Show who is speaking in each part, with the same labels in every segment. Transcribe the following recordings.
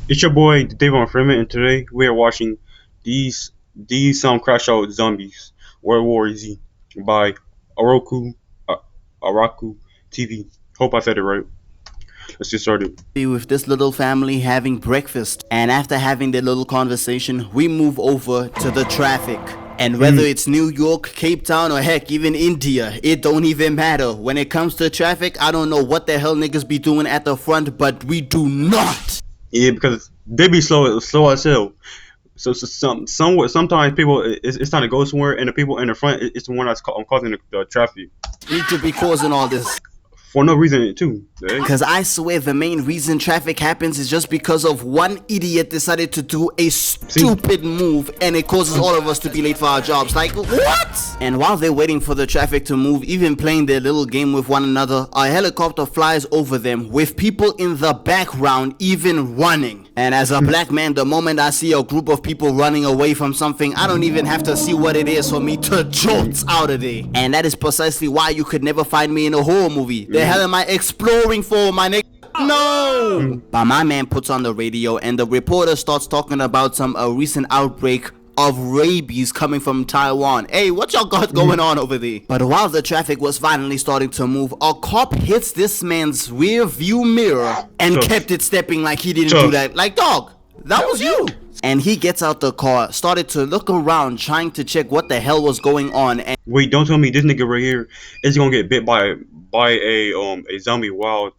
Speaker 1: It's your boy Davon Freeman, and today we are watching these Crash Out Zombies World War Z by Oroku uh, Araku TV. Hope I said it right. Let's get started.
Speaker 2: With this little family having breakfast, and after having their little conversation, we move over to the traffic. And whether it's New York, Cape Town, or heck, even India, it don't even matter. When it comes to traffic, I don't know what the hell niggas be doing at the front, but we do not.
Speaker 1: Yeah, because they be slow as hell. So sometimes people it's time to go somewhere, and the people in the front it's the one that's causing the traffic
Speaker 2: Need to be causing all this.
Speaker 1: for no reason too. Eh?
Speaker 2: Cause I swear the main reason traffic happens is just because of one idiot decided to do a stupid move, and it causes all of us to be late for our jobs. Like, what? And while they're waiting for the traffic to move, even playing their little game with one another, a helicopter flies over them with people in the background even running. And as a black man, the moment I see a group of people running away from something, I don't even have to see what it is for me to jolt out of there. And that is precisely why you could never find me in a horror movie. The hell am I exploring for, my nigga? No! But my man puts on the radio, and the reporter starts talking about some recent outbreak of rabies coming from Taiwan. Hey, what y'all got going on over there? But while the traffic was finally starting to move, a cop hits this man's rear view mirror and kept it stepping like he didn't do that. Like, dog, that was you. And he gets out the car, started to look around, trying to check what the hell was going on. And
Speaker 1: wait, don't tell me this nigga right here is gonna get bit by a zombie while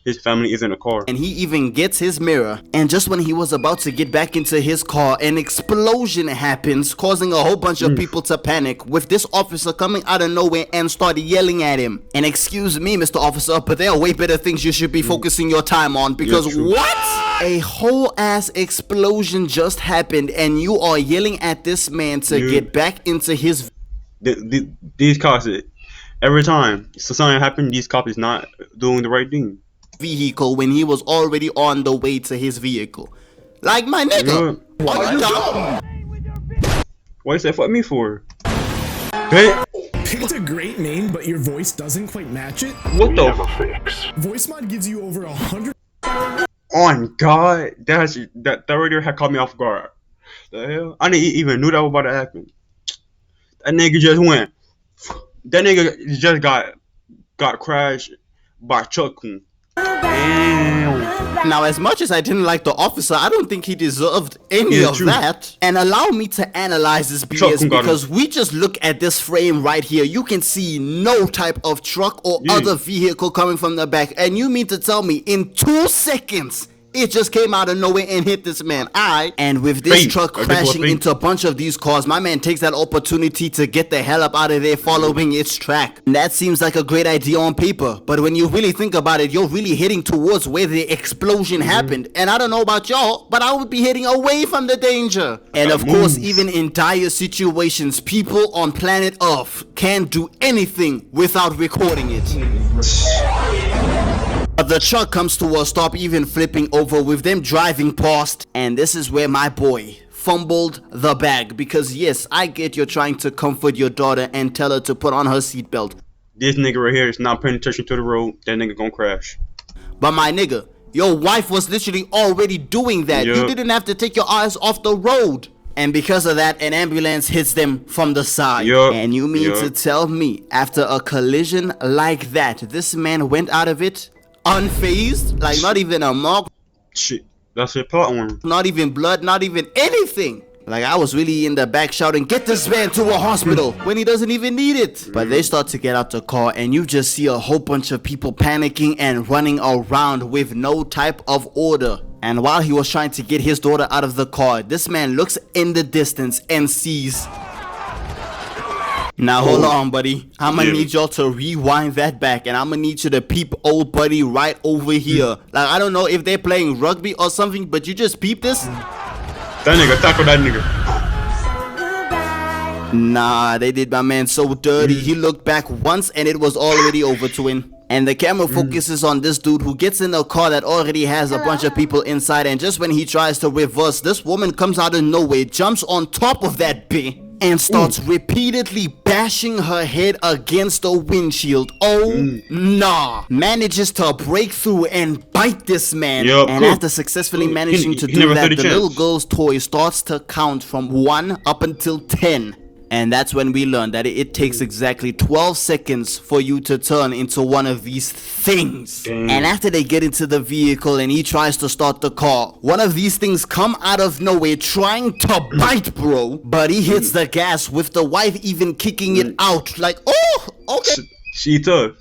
Speaker 1: his family is in a car.
Speaker 2: And he even gets his mirror, and just when he was about to get back into his car, an explosion happens, causing a whole bunch of people to panic, with this officer coming out of nowhere and started yelling at him. And excuse me, Mr. Officer, but there are way better things you should be focusing your time on, because what? A whole ass explosion just happened, and you are yelling at this man to get back into his
Speaker 1: these cops, every time something happens, these cops is not doing the right thing.
Speaker 2: Vehicle when he was already on the way to his vehicle. Like, my nigga, are you dumb?
Speaker 1: What is that fuck me for? Hey,
Speaker 3: It's a great name, but your voice doesn't quite match it.
Speaker 1: what the
Speaker 3: Voice mod gives you over 100.
Speaker 1: on God? That radio had caught me off guard. The hell? I didn't even knew that was about to happen. That nigga just went. That nigga just got crashed by Chuck. Damn.
Speaker 2: Now, as much as I didn't like the officer, I don't think he deserved any of that. And allow me to analyze this BS, because we just look at this frame right here. You can see no type of truck or other vehicle coming from the back. And you mean to tell me in 2 seconds it just came out of nowhere and hit this man? And with this truck crashing into a bunch of these cars, my man takes that opportunity to get the hell up out of there following its track. And that seems like a great idea on paper, but when you really think about it, you're really heading towards where the explosion happened. And I don't know about y'all, but I would be heading away from the danger. And of course, even in dire situations, people on planet Earth can't do anything without recording it. But the truck comes to a stop, even flipping over with them driving past. And this is where my boy fumbled the bag, because yes, I get you're trying to comfort your daughter and tell her to put on her seatbelt.
Speaker 1: This nigga right here is not paying attention to the road. That nigga gonna crash.
Speaker 2: But my nigga, your wife was literally already doing that. You didn't have to take your eyes off the road. And because of that, an ambulance hits them from the side. And you mean to tell me, after a collision like that, this man went out of it unfazed? Like, not even a mark?
Speaker 1: Shit, that's a plot one.
Speaker 2: Not even blood, not even anything. Like, I was really in the back shouting, get this man to a hospital, when he doesn't even need it. But they start to get out the car, and you just see a whole bunch of people panicking and running around with no type of order. And while he was trying to get his daughter out of the car, this man looks in the distance and sees. Now hold on, buddy. I'm gonna need y'all to rewind that back, and I'm gonna need you to peep old buddy right over here. Like, I don't know if they're playing rugby or something, but you just peep this.
Speaker 1: That nigga, tackle that nigga.
Speaker 2: Nah, they did my man so dirty. He looked back once and it was already over, twin. And the camera focuses on this dude who gets in a car that already has a bunch of people inside, and just when he tries to reverse, this woman comes out of nowhere, jumps on top of that bitch, and starts repeatedly bashing her head against the windshield. Oh, nah. Manages to break through and bite this man.
Speaker 1: Yup,
Speaker 2: And
Speaker 1: cool.
Speaker 2: after successfully managing to
Speaker 1: He
Speaker 2: do
Speaker 1: never
Speaker 2: that,
Speaker 1: stood a
Speaker 2: the
Speaker 1: chance.
Speaker 2: little girl's toy starts to count from 1 up until 10. And that's when we learn that it takes exactly 12 seconds for you to turn into one of these things.
Speaker 1: Damn.
Speaker 2: And after they get into the vehicle and he tries to start the car, one of these things come out of nowhere trying to bite, bro. But he hits the gas with the wife even kicking it out. Like, oh, okay,
Speaker 1: She tough.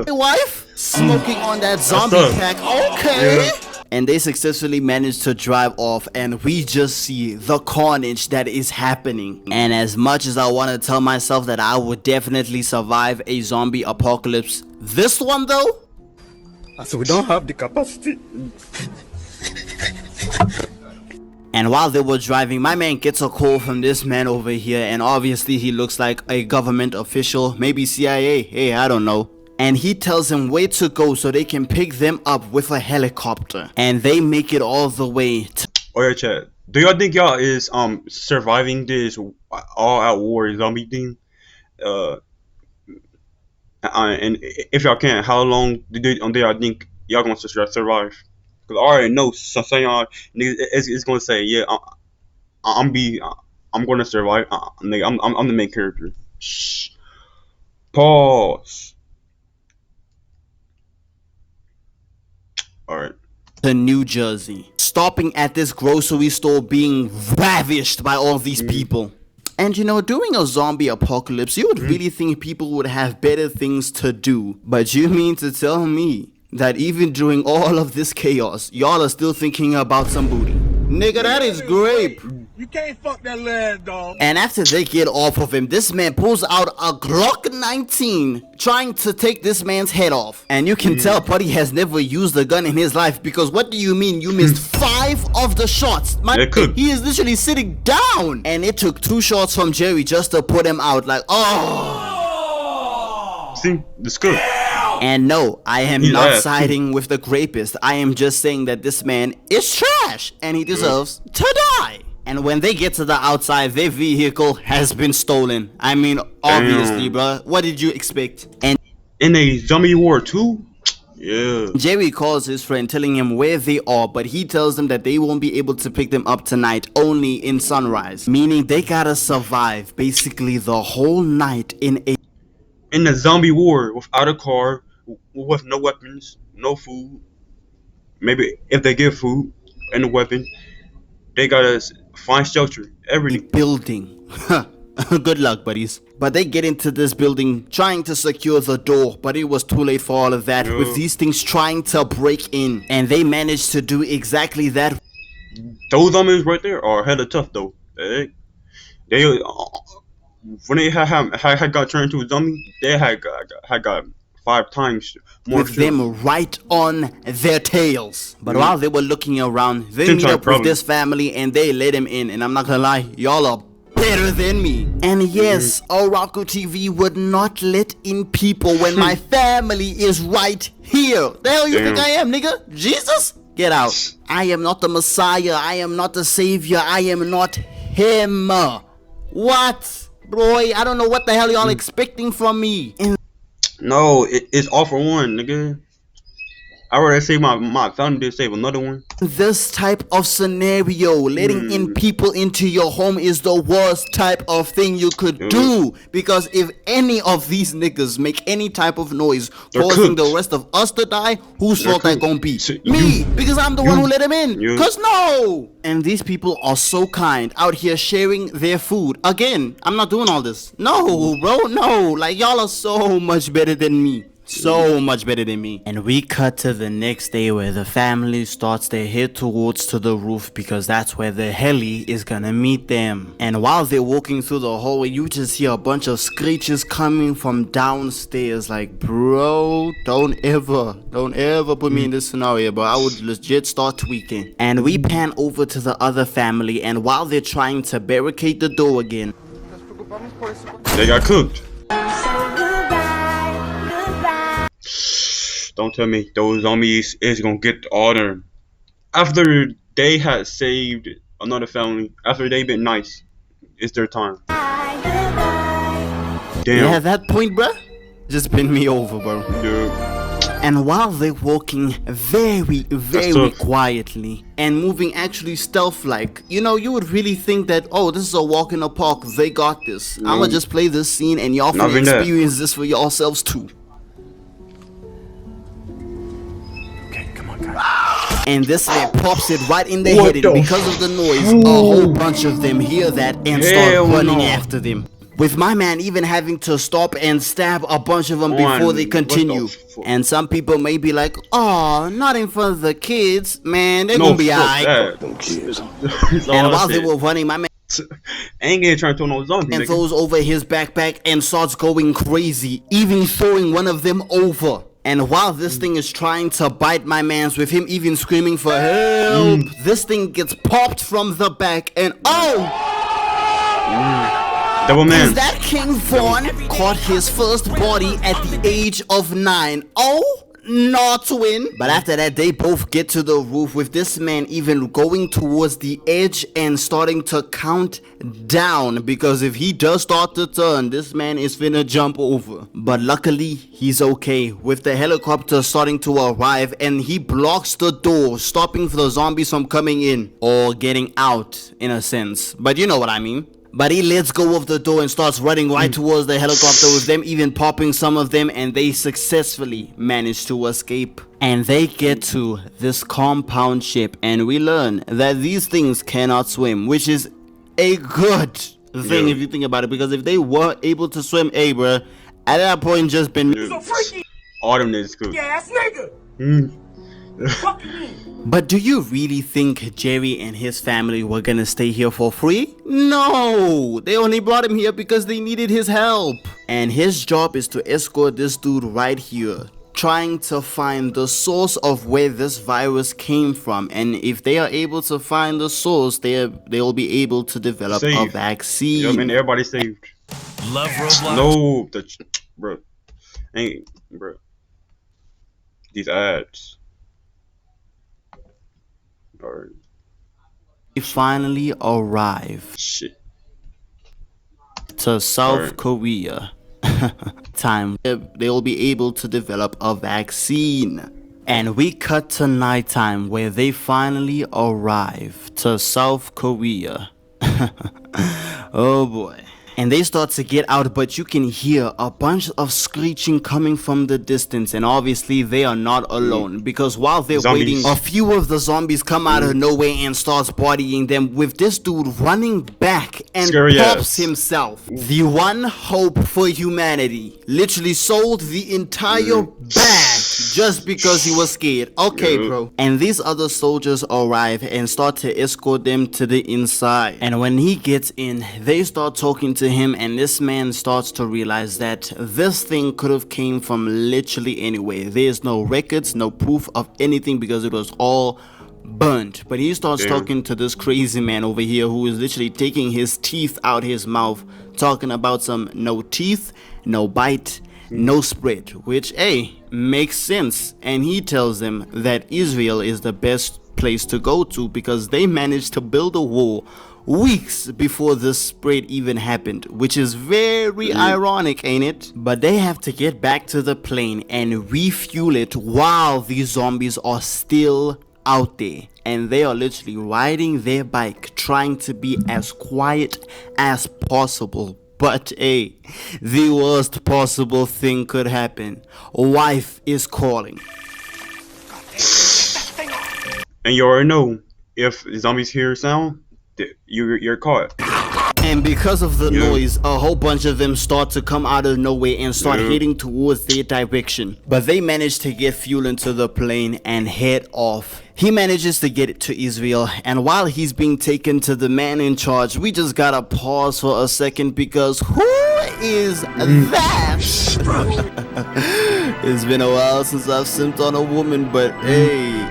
Speaker 2: wife. Smoking on that zombie
Speaker 1: tough.
Speaker 2: pack. Okay.
Speaker 1: Yeah.
Speaker 2: And they successfully managed to drive off, and we just see the carnage that is happening. And as much as I want to tell myself that I would definitely survive a zombie apocalypse, this one though,
Speaker 3: So we don't have the capacity.
Speaker 2: and while they were driving, my man gets a call from this man over here, and obviously he looks like a government official, maybe CIA, hey, I don't know. And he tells them where to go so they can pick them up with a helicopter. And they make it all the way to
Speaker 1: Oh yeah, chat. Do y'all think y'all is surviving this all out war zombie thing? And if y'all can, how long do y'all think y'all gonna survive? Cause I already know some y'all niggas is gonna say, yeah, I'm gonna survive. Nigga, I'm the main character. Shh. Pause. All right.
Speaker 2: New Jersey, stopping at this grocery store being ravished by all these people. And you know, during a zombie apocalypse, you would really think people would have better things to do. But you mean to tell me that even during all of this chaos, y'all are still thinking about some booty? Nigga, that is grape.
Speaker 4: You can't fuck that lad, dog.
Speaker 2: And after they get off of him, this man pulls out a Glock 19 trying to take this man's head off. And you can tell Buddy has never used a gun in his life, because what do you mean you missed 5 of the shots?
Speaker 1: Yeah, could.
Speaker 2: He is literally sitting down. And it took 2 shots from Jerry just to put him out. Like, oh.
Speaker 1: See, this good.
Speaker 2: And no, I am
Speaker 1: He's
Speaker 2: not
Speaker 1: ass.
Speaker 2: siding with the grapist. I am just saying that this man is trash and he deserves to die. And when they get to the outside, their vehicle has been stolen. I mean, obviously, bruh. What did you expect? And
Speaker 1: In a zombie war too? Yeah.
Speaker 2: Jerry calls his friend telling him where they are, but he tells them that they won't be able to pick them up tonight, only in sunrise. Meaning they gotta survive basically the whole night in a
Speaker 1: In a zombie war without a car, with no weapons, no food. Maybe if they get food and a weapon, they gotta find shelter. Everything.
Speaker 2: building. Good luck, buddies. But they get into this building trying to secure the door, but it was too late for all of that, with these things trying to break in. And they managed to do exactly that.
Speaker 1: Those zombies right there are hella tough though. They when they had got turned into a zombie, they had got 5 times more.
Speaker 2: With them right on their tails. But while they were looking around, they meet up with
Speaker 1: Probably.
Speaker 2: this family and they let him in. And I'm not gonna lie, y'all are better than me. And yes, Oracle TV would not let in people when my family is right here. The hell you think
Speaker 1: Damn.
Speaker 2: I am, nigga? Jesus? Get out. I am not the Messiah. I am not the Savior. I am not him. What? Boy, I don't know what the hell y'all expecting from me.
Speaker 1: No, it's all for one, nigga. I already saved my family, did save another one.
Speaker 2: This type of scenario, letting in people into your home, is the worst type of thing you could do. Because if any of these niggas make any type of noise
Speaker 1: They're
Speaker 2: causing
Speaker 1: cooked.
Speaker 2: the rest of us to die, whose
Speaker 1: They're
Speaker 2: fault that
Speaker 1: cooked.
Speaker 2: gonna be?
Speaker 1: So
Speaker 2: Me, because I'm the one who let them in.
Speaker 1: You.
Speaker 2: Cause no! And these people are so kind, out here sharing their food. Again, I'm not doing all this. No, bro, no. Like, y'all are so much better than me. So much better than me. And we cut to the next day where the family starts their head towards to the roof, because that's where the heli is gonna meet them. And while they're walking through the hallway, you just hear a bunch of screeches coming from downstairs. Like, bro, don't ever put me in this scenario, bro. I would legit start tweaking. And we pan over to the other family, and while they're trying to barricade the door again,
Speaker 1: They got cooked. Don't tell me those zombies is gonna get all them. After they had saved another family, after they been nice, it's their time. Damn.
Speaker 2: Yeah, that point, bruh, just bend me over, bro.
Speaker 1: Dude.
Speaker 2: And while they're walking very, very
Speaker 1: tough.
Speaker 2: quietly and moving actually stealth-like, you know, you would really think that, oh, this is a walk in the park, they got this. I'ma just play this scene and y'all
Speaker 1: Not
Speaker 2: can
Speaker 1: even that.
Speaker 2: experience this for yourselves too.
Speaker 3: Okay, come on, guys.
Speaker 2: And this man pops it right in their
Speaker 1: What
Speaker 2: head,
Speaker 1: the
Speaker 2: and because of the noise, a whole bunch of them hear that and start
Speaker 1: Hell
Speaker 2: running
Speaker 1: no.
Speaker 2: after them. With my man even having to stop and stab a bunch of them
Speaker 1: Man,
Speaker 2: before they
Speaker 1: what the
Speaker 2: continue.
Speaker 1: fuck?
Speaker 2: And some people may be like, oh, not in front of the kids. Man, they're
Speaker 1: No,
Speaker 2: gonna be
Speaker 1: fuck
Speaker 2: alright.
Speaker 1: that. That's all
Speaker 2: And
Speaker 1: I
Speaker 2: while they
Speaker 1: said.
Speaker 2: were running, my man
Speaker 1: ain't gonna turn into no zombie. nigga.
Speaker 2: throws over his backpack and starts going crazy, even throwing one of them over. And while this thing is trying to bite my man's, with him even screaming for help, this thing gets popped from the back and
Speaker 1: Double man.
Speaker 2: Is that King Vaughn caught his first body at the age of 9? Oh, not to win. But after that, they both get to the roof, with this man even going towards the edge and starting to count down, because if he does start to turn, this man is finna jump over. But luckily, he's okay, with the helicopter starting to arrive, and he blocks the door, stopping the zombies from coming in or getting out, in a sense. But you know what I mean. But he lets go of the door and starts running right towards the helicopter, with them even popping some of them, and they successfully manage to escape. And they get to this compound ship, and we learn that these things cannot swim, which is a good thing
Speaker 1: Yeah.
Speaker 2: if you think about it, because if they were able to swim, bruh, at that point just been...
Speaker 1: Dude. All them niggas cool.
Speaker 4: Ass nigga.
Speaker 1: Mm.
Speaker 4: Fuck you mean?
Speaker 2: But do you really think Jerry and his family were gonna stay here for free? No! They only brought him here because they needed his help. And his job is to escort this dude right here, trying to find the source of where this virus came from. And if they are able to find the source, they'll be able to develop a
Speaker 1: Safe.
Speaker 2: vaccine.
Speaker 1: Yeah, I mean, everybody saved.
Speaker 3: Love Roblox.
Speaker 1: No, bro. Ain't, bro. These ads. Or
Speaker 2: They finally arrive
Speaker 1: shit.
Speaker 2: to South
Speaker 1: Alright.
Speaker 2: Korea. Time they'll be able to develop a vaccine. And we cut to nighttime, where they finally arrive to South Korea. Oh boy. And they start to get out, but you can hear a bunch of screeching coming from the distance, and obviously they are not alone, because while they're
Speaker 1: Zombies.
Speaker 2: waiting, a few of the zombies come out of nowhere and starts bodying them, with this dude running back and
Speaker 1: Scary
Speaker 2: pops
Speaker 1: ass.
Speaker 2: himself. The one hope for humanity literally sold the entire bag just because he was scared. Okay,
Speaker 1: Yeah.
Speaker 2: bro. And these other soldiers arrive and start to escort them to the inside. And when he gets in, they start talking to him, and this man starts to realize that this thing could have came from literally anywhere. There's no records, no proof of anything, because it was all burnt. But he starts
Speaker 1: Damn.
Speaker 2: talking to this crazy man over here, who is literally taking his teeth out his mouth, talking about some no teeth, no bite, no spread, which makes sense. And he tells them that Israel is the best place to go to, because they managed to build a wall weeks before this spread even happened, which is very ironic, ain't it? But they have to get back to the plane and refuel it while these zombies are still out there, and they are literally riding their bike, trying to be as quiet as possible. But the worst possible thing could happen. Wife is calling.
Speaker 1: And you already know, if zombies hear sound, you're caught.
Speaker 2: And because of the
Speaker 1: Yeah.
Speaker 2: noise, a whole bunch of them start to come out of nowhere and start
Speaker 1: Yeah.
Speaker 2: heading towards their direction. But they manage to get fuel into the plane and head off. He manages to get it to Israel, and while he's being taken to the man in charge, we just gotta pause for a second, because who is that? It's been a while since I've simped on a woman, but hey.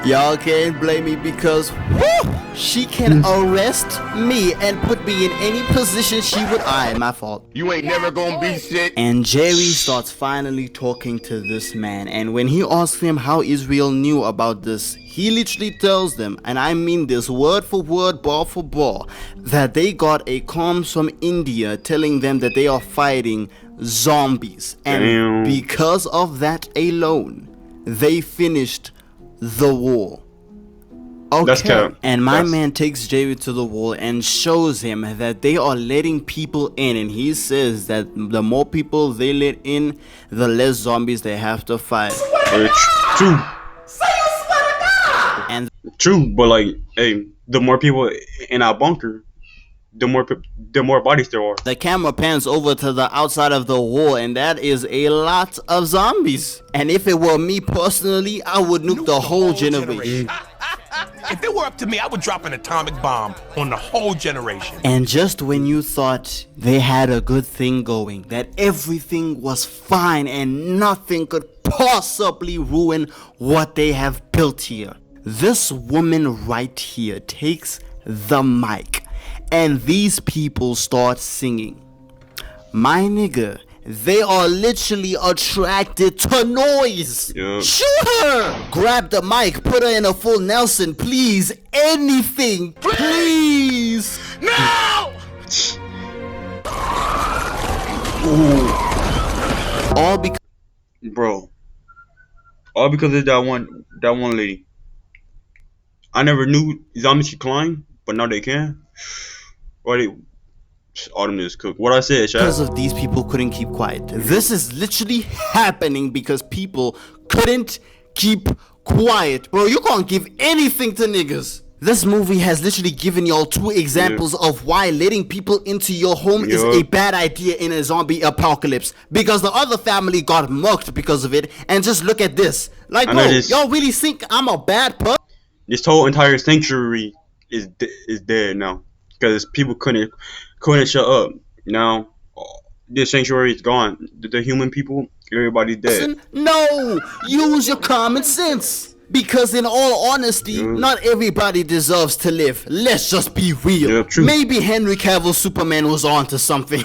Speaker 2: Y'all can't blame me because whew, she can arrest me and put me in any position she would. Alright, my fault.
Speaker 5: You ain't never gonna be shit.
Speaker 2: And Jerry starts finally talking to this man, and when he asks him how Israel knew about this, he literally tells them, and I mean this word for word, bar for bar, that they got a comms from India telling them that they are fighting zombies, and
Speaker 1: Damn.
Speaker 2: because of that alone, they finished the war. Okay.
Speaker 1: That's cap.
Speaker 2: And my
Speaker 1: That's-
Speaker 2: man takes Jerry to the wall and shows him that they are letting people in, and he says that the more people they let in, the less zombies they have to fight.
Speaker 1: True.
Speaker 2: And
Speaker 1: True, but like, hey, the more people in our bunker, the more bodies there are.
Speaker 2: the camera pans over to the outside of the wall, and that is a lot of zombies. And if it were me personally, I would nuke the whole generation.
Speaker 6: If it were up to me, I would drop an atomic bomb on the whole generation.
Speaker 2: And just when you thought they had a good thing going, that everything was fine and nothing could possibly ruin what they have built here, this woman right here takes the mic and these people start singing. My nigga, they are literally attracted to noise.
Speaker 1: Yeah.
Speaker 2: Shoot her! Grab the mic, put her in a full Nelson, please. Anything, please.
Speaker 6: No!
Speaker 2: All because
Speaker 1: Bro. All because of that one lady. I never knew zombies could climb, but now they can. Or they Autumn is cooked. What I said,
Speaker 2: because
Speaker 1: Shaq.
Speaker 2: of these people couldn't keep quiet. This is literally happening because people couldn't keep quiet. Bro, you can't give anything to niggas. This movie has literally given y'all two examples of why letting people into your home is
Speaker 1: Yeah.
Speaker 2: a bad idea in a zombie apocalypse. Because the other family got murked because of it. And just look at this. Like,
Speaker 1: I know
Speaker 2: bro,
Speaker 1: this.
Speaker 2: y'all really think I'm a bad person?
Speaker 1: This whole entire sanctuary is dead now because people couldn't shut up. Now this sanctuary is gone. The human people, everybody's dead.
Speaker 2: No, use your common sense. Because in all honesty, not everybody deserves to live. Let's just be real.
Speaker 1: Yeah, true.
Speaker 2: Maybe Henry Cavill Superman was onto something.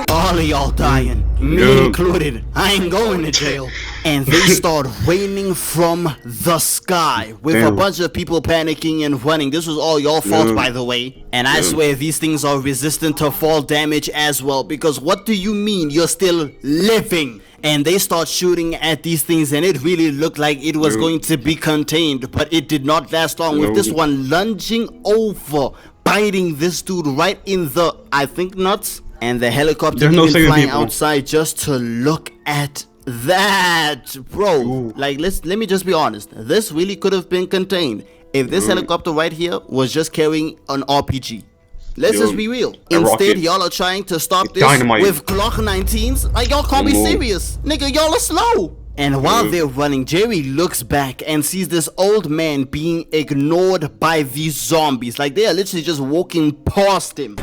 Speaker 2: All of y'all dying, me
Speaker 1: Yeah.
Speaker 2: included. I ain't going to jail. And they start raining from the sky with a
Speaker 1: Damn.
Speaker 2: bunch of people panicking and running. This was all your fault,
Speaker 1: Yeah.
Speaker 2: by the way. And I swear these things are resistant to fall damage as well. Because what do you mean you're still living? And they start shooting at these things, and it really looked like it was going to be contained, but it did not last long. With this one lunging over, biting this dude right in the, I think, nuts. And the helicopter
Speaker 1: There's no
Speaker 2: even
Speaker 1: saving
Speaker 2: flying
Speaker 1: people.
Speaker 2: outside just to look at that, bro. Like, let me just be honest. This really could have been contained if this helicopter right here was just carrying an RPG. Let's just be real.
Speaker 1: A
Speaker 2: Instead,
Speaker 1: rocket.
Speaker 2: y'all are trying to stop this
Speaker 1: Dynamite.
Speaker 2: with Glock 19s. Like, y'all can't be
Speaker 1: Come on.
Speaker 2: serious. Nigga, y'all are slow. And while they're running, Jerry looks back and sees this old man being ignored by these zombies. Like, they are literally just walking past him.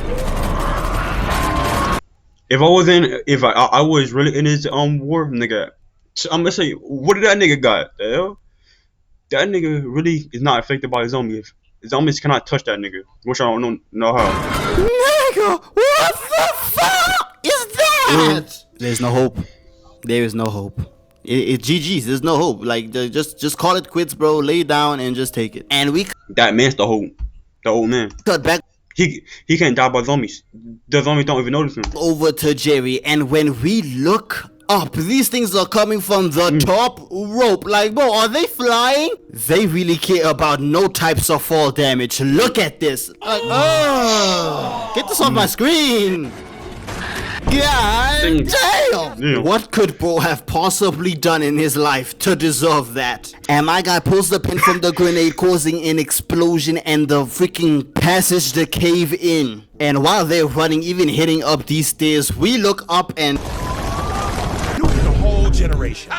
Speaker 1: If I was really in this war, nigga, I'm gonna say, what did that nigga got? The hell? That nigga really is not affected by zombies. Zombies cannot touch that nigga, which I don't know how.
Speaker 2: Nigga, what the fuck is that? There's no hope. There is no hope. It's GG's. There's no hope. Like, just call it quits, bro. Lay down and just take it. And we
Speaker 1: That man's the old man.
Speaker 2: cut back
Speaker 1: He can't die by zombies. The zombies don't even notice him.
Speaker 2: over to Jerry, and when we look up, these things are coming from the top rope. Like, bro, are they flying? They really care about no types of fall damage. Look at this. Like, oh, get this off my screen. God damn!
Speaker 1: Yeah.
Speaker 2: What could bro have possibly done in his life to deserve that? And my guy pulls the pin from the grenade, causing an explosion and the freaking passage to cave in. And while they're running, even heading up these stairs, we look up and
Speaker 6: The whole generation.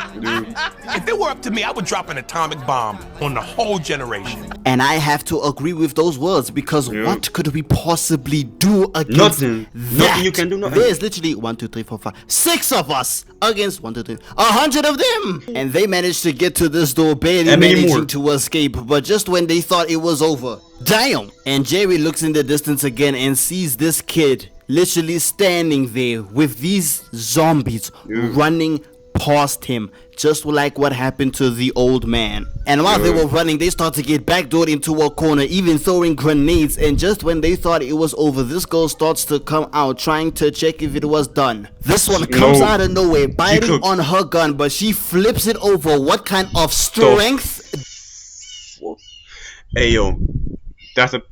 Speaker 6: If it were up to me, I would drop an atomic bomb on the whole generation.
Speaker 2: And I have to agree with those words because what could we possibly do against
Speaker 1: Nothing.
Speaker 2: that?
Speaker 1: Nothing you can do, nothing.
Speaker 2: There's literally 1, 2, 3, 4, 5, 6 of us against 1, 2, 3, 100 of them. And they managed to get to this door, barely
Speaker 1: And many
Speaker 2: managing
Speaker 1: more.
Speaker 2: to escape, but just when they thought it was over. Damn! And Jerry looks in the distance again and sees this kid literally standing there with these zombies running past him, just like what happened to the old man. And while they were running, they start to get backdoored into a corner, even throwing grenades. And just when they thought it was over, this girl starts to come out, trying to check if it was done. This one comes out of nowhere, biting on her gun, but she flips it over. What kind of strength
Speaker 1: Hey yo,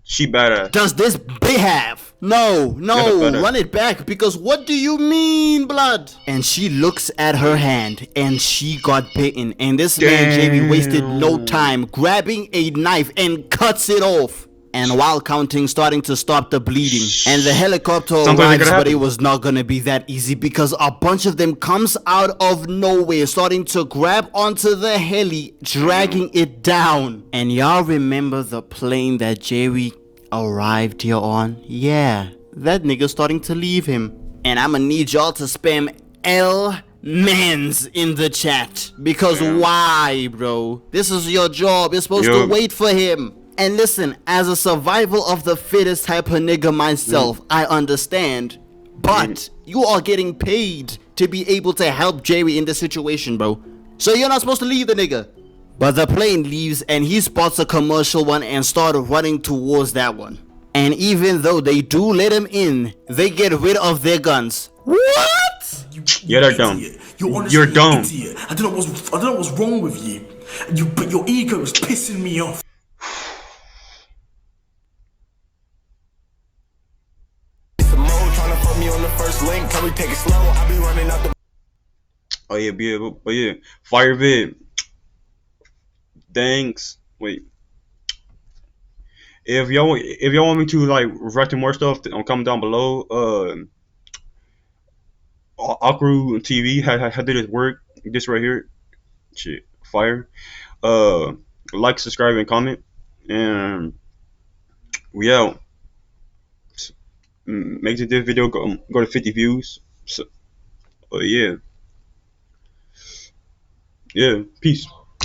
Speaker 1: she badass.
Speaker 2: does this bitch have? No, run it back, because what do you mean, blood? And she looks at her hand, and she got bitten. And this man, Jamie, wasted no time, grabbing a knife and cuts it off. And while counting, starting to stop the bleeding. And the helicopter arrives, but it was not gonna be that easy, because a bunch of them comes out of nowhere, starting to grab onto the heli, dragging it down. And y'all remember the plane that Jerry arrived here on? Yeah, that nigga starting to leave him. And I'ma need y'all to spam L-Mans in the chat. Because why, bro? This is your job. You're supposed to wait for him. And listen, as a survival of the fittest type of nigga myself, I understand. But you are getting paid to be able to help Jerry in this situation, bro. So you're not supposed to leave the nigga. But the plane leaves and he spots a commercial one and starts running towards that one. And even though they do let him in, they get rid of their guns. What?
Speaker 1: Yeah, they're dumb.
Speaker 4: You're dumb. Idiot. I don't know what's wrong with you. But your ego is pissing me off.
Speaker 5: Can we take it slow? I'll be running out the.
Speaker 1: Oh yeah, but yeah, fire vid. Thanks. Wait. If y'all want me to like react to more stuff, comment down below. Akru TV had did his work. This right here, shit, fire. Like, subscribe, and comment, and we out. Make this video go to 50 views. So, yeah, peace.